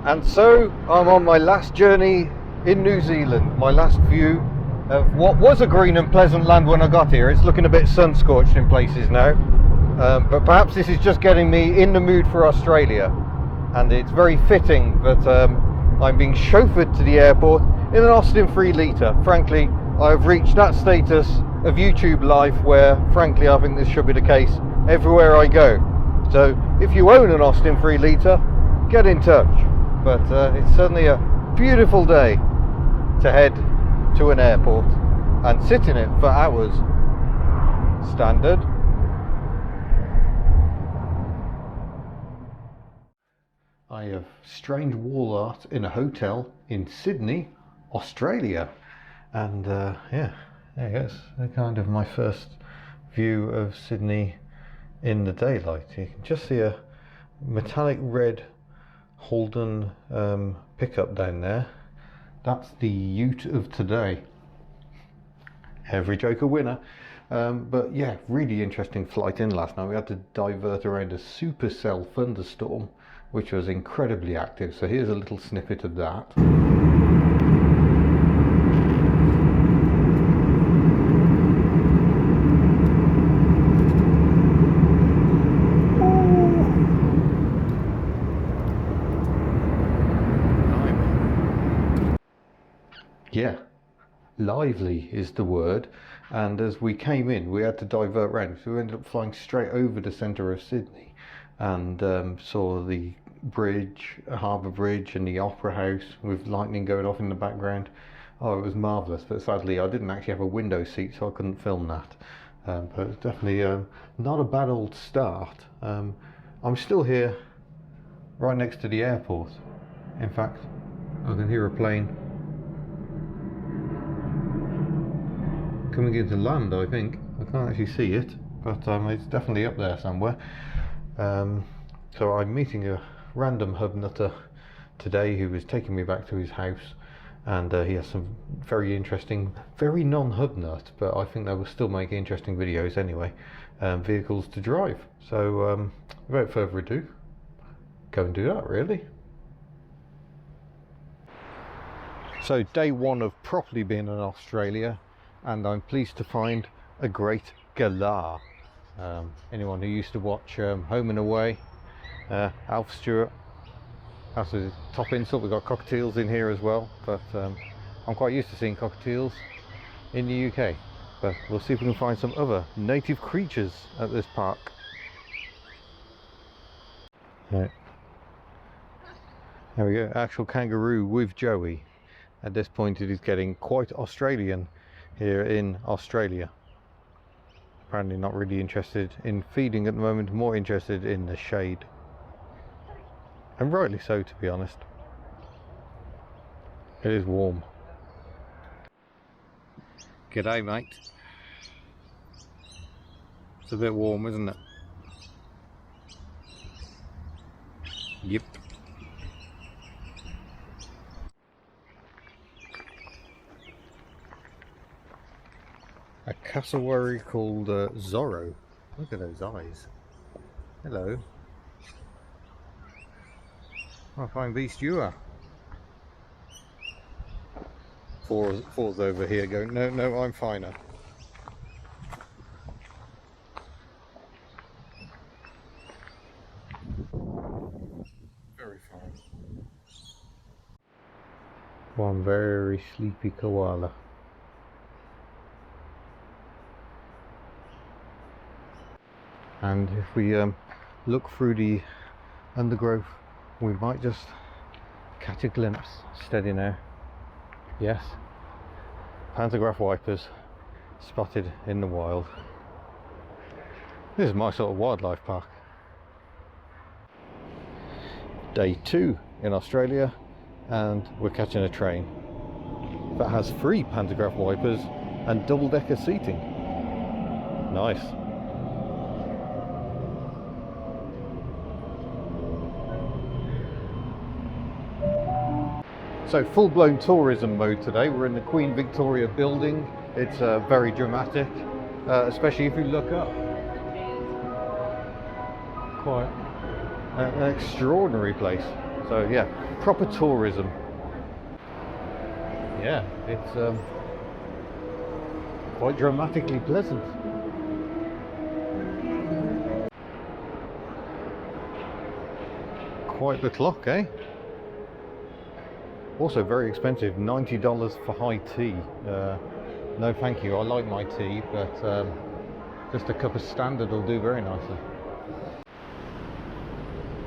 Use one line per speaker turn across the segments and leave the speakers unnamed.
And so I'm on my last journey in New Zealand, my last view of what was a green and pleasant land when I got here. It's looking a bit sun-scorched in places now, but perhaps this is just getting me in the mood for Australia, and it's very fitting that I'm being chauffeured to the airport in an Austin 3 litre. Frankly, I've reached that status of YouTube life where, frankly, I think this should be the case everywhere I go. So if you own an Austin 3 litre, get in touch. But it's certainly a beautiful day to head to an airport and sit in it for hours. Standard. I have strange wall art in a hotel in Sydney, Australia, and yeah, I guess kind of my first view of Sydney in the daylight. You can just see a metallic red Holden pickup down there. That's the ute of today. Every joke a winner. But yeah, really interesting flight in last night. We had to divert around a supercell thunderstorm, which was incredibly active. So here's a little snippet of that. Yeah, lively is the word, and as we came in we had to divert around, so we ended up flying straight over the centre of Sydney and saw the bridge, Harbour Bridge, and the Opera House with lightning going off in the background. Oh, it was marvellous, but sadly I didn't actually have a window seat, so I couldn't film that. But it's definitely not a bad old start. I'm still here right next to the airport. In fact, I can hear a plane coming into land, I think. I can't actually see it, but it's definitely up there somewhere. So I'm meeting a random hubnutter today who is taking me back to his house, and he has some very interesting, very non-hubnut, but I think they will still make interesting videos anyway, vehicles to drive. So without further ado, go and do that really. So day one of properly being in Australia, and I'm pleased to find a great galah. Anyone who used to watch Home and Away, Alf Stewart, that's his top insult. We've got cockatiels in here as well, but I'm quite used to seeing cockatiels in the UK, but we'll see if we can find some other native creatures at this park. Right. There we go, actual kangaroo with Joey. At this point it is getting quite Australian here in Australia. Apparently not really interested in feeding at the moment, more interested in the shade. And rightly so, to be honest. It is warm. G'day mate. It's a bit warm, isn't it? Yep. A cassowary called Zorro. Look at those eyes. Hello. What a fine beast you are. Four's over here going, no, I'm finer. Very fine. One very sleepy koala. And if we look through the undergrowth, we might just catch a glimpse. Steady now. Yes, pantograph wipers spotted in the wild. This is my sort of wildlife park. Day 2 in Australia, and we're catching a train that has 3 pantograph wipers and double-decker seating. Nice. So full-blown tourism mode today. We're in the Queen Victoria building. It's very dramatic, especially if you look up. Quite an extraordinary place. So yeah, proper tourism. Yeah, it's quite dramatically pleasant. Quite the clock, eh? Also very expensive, $90 for high tea. No thank you, I like my tea, but just a cup of standard will do very nicely.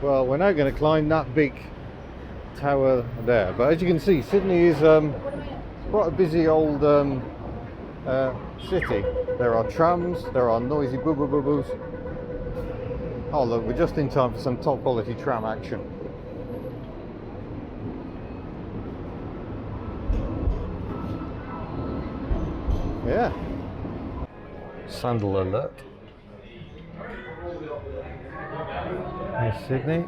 Well, we're now going to climb that big tower there, but as you can see, Sydney is quite a busy old city. There are trams, there are noisy boo-boo-boo-boos. Oh look, we're just in time for some top quality tram action. Yeah. Sandal alert. Here's Sydney.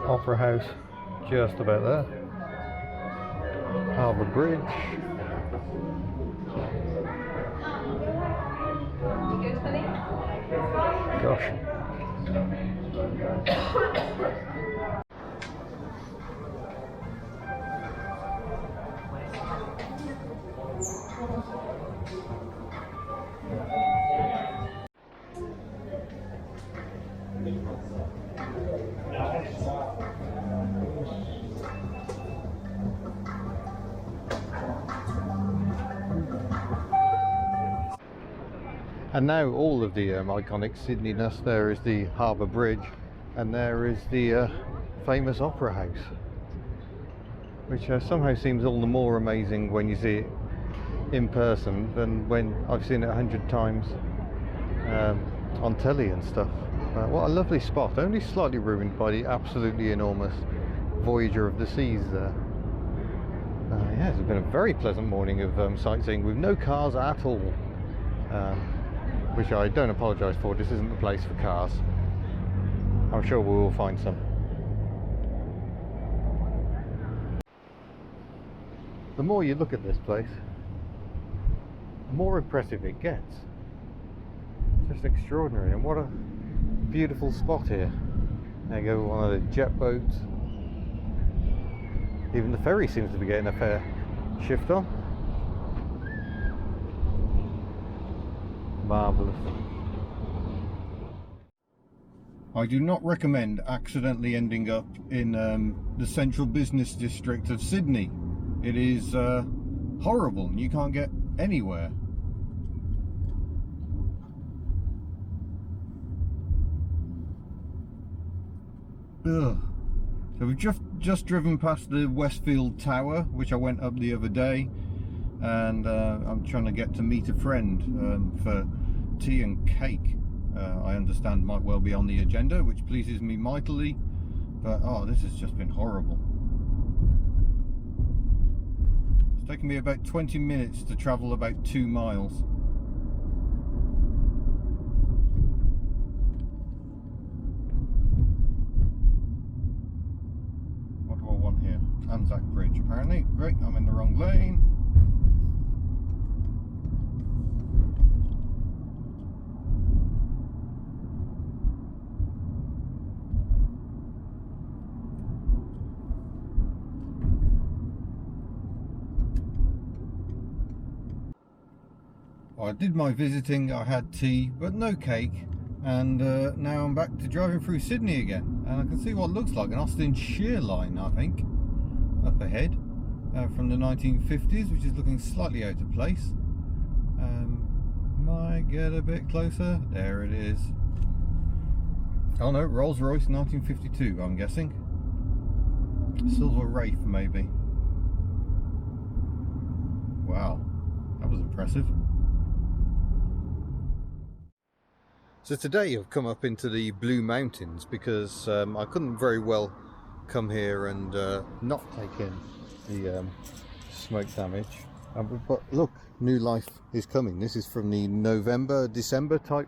Opera House just about there. Harbour Bridge. Gosh. And now all of the iconic Sydney-ness. There is the Harbour Bridge, and there is the famous Opera House, which somehow seems all the more amazing when you see it in person than when I've seen it 100 times on telly and stuff. What a lovely spot, only slightly ruined by the absolutely enormous Voyager of the Seas there. Yeah, it's been a very pleasant morning of sightseeing with no cars at all. Which I don't apologise for, this isn't the place for cars. I'm sure we will find some. The more you look at this place, the more impressive it gets. Just extraordinary, and what a beautiful spot here. There you go, one of the jet boats. Even the ferry seems to be getting a fair shift on. Marvellous. I do not recommend accidentally ending up in the central business district of Sydney. It is horrible and you can't get anywhere. Ugh. So we've just driven past the Westfield Tower, which I went up the other day, and I'm trying to get to meet a friend for tea and cake. I understand might well be on the agenda, which pleases me mightily, but oh, this has just been horrible. It's taken me about 20 minutes to travel about 2 miles. What do I want here? Anzac Bridge, apparently. Great, I'm in the wrong lane. I did my visiting, I had tea, but no cake, and now I'm back to driving through Sydney again, and I can see what looks like an Austin shear line, I think, up ahead, from the 1950s, which is looking slightly out of place. Might get a bit closer. There it is. Oh no, Rolls-Royce 1952, I'm guessing. Silver Wraith, maybe. Wow, that was impressive. So today I've come up into the Blue Mountains because I couldn't very well come here and not take in the smoke damage. But look, new life is coming. This is from the November, December type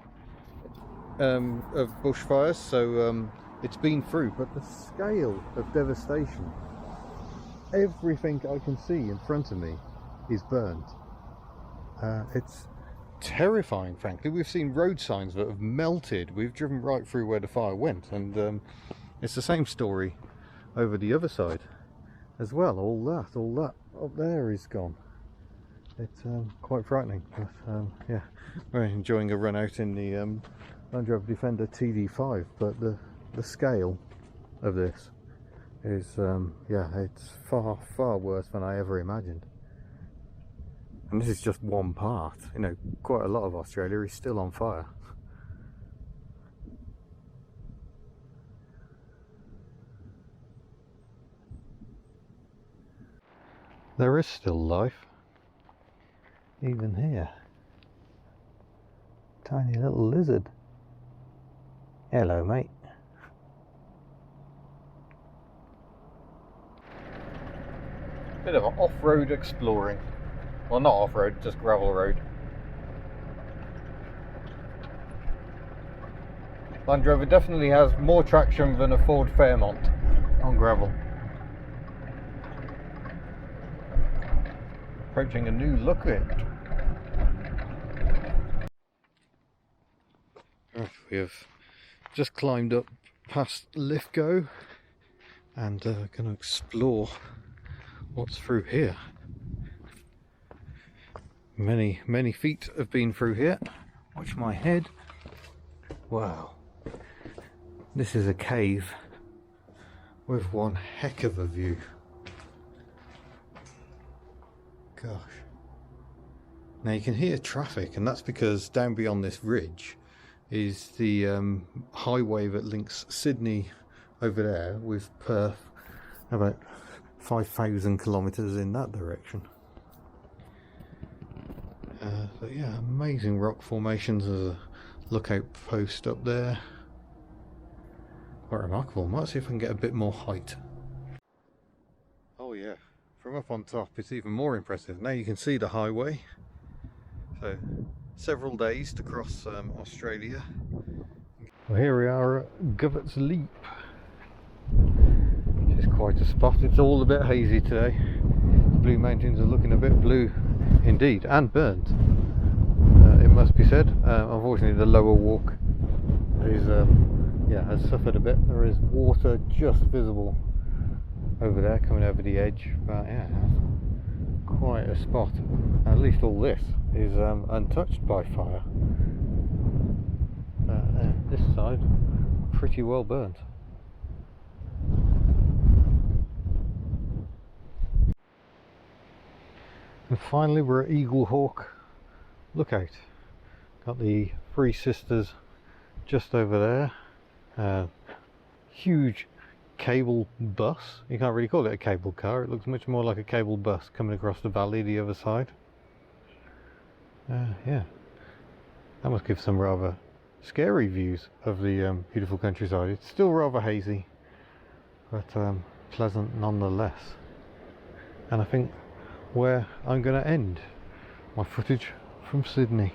of bushfires, so it's been through, but the scale of devastation, everything I can see in front of me is burnt. It's terrifying, frankly. We've seen road signs that have melted. We've driven right through where the fire went, and it's the same story over the other side. as well. All that up there is gone. It's quite frightening, but yeah, we're enjoying a run out in the Land Rover Defender TD5, but the scale of this is yeah, it's far worse than I ever imagined. And this is just one part. You know, quite a lot of Australia is still on fire. There is still life, even here. Tiny little lizard. Hello, mate. Bit of an off-road exploring. Well, not off-road, just gravel road. Land Rover definitely has more traction than a Ford Fairmont on gravel. Approaching a new look at it. Right, we have just climbed up past Lithgow and going to explore what's through here. Many feet have been through here. Watch my head. Wow. This is a cave with one heck of a view. Gosh. Now you can hear traffic, and that's because down beyond this ridge is the highway that links Sydney over there with Perth, about 5,000 kilometres in that direction. But yeah, amazing rock formations. There's a lookout post up there. Quite remarkable. Might see if I can get a bit more height. Oh yeah, from up on top it's even more impressive. Now you can see the highway. So several days to cross Australia. Well, here we are at Govet's Leap, which is quite a spot. It's all a bit hazy today. The Blue Mountains are looking a bit blue indeed, and burnt, it must be said. Unfortunately the lower walk is yeah, has suffered a bit. There is water just visible over there coming over the edge, but yeah, quite a spot. At least all this is untouched by fire. This side pretty well burnt. And finally we're at Eagle Hawk Lookout. Got the Three Sisters just over there. Huge cable bus. You can't really call it a cable car, it looks much more like a cable bus coming across the valley the other side. Yeah, that must give some rather scary views of the beautiful countryside. It's still rather hazy, but pleasant nonetheless. And I think where I'm going to end my footage from Sydney.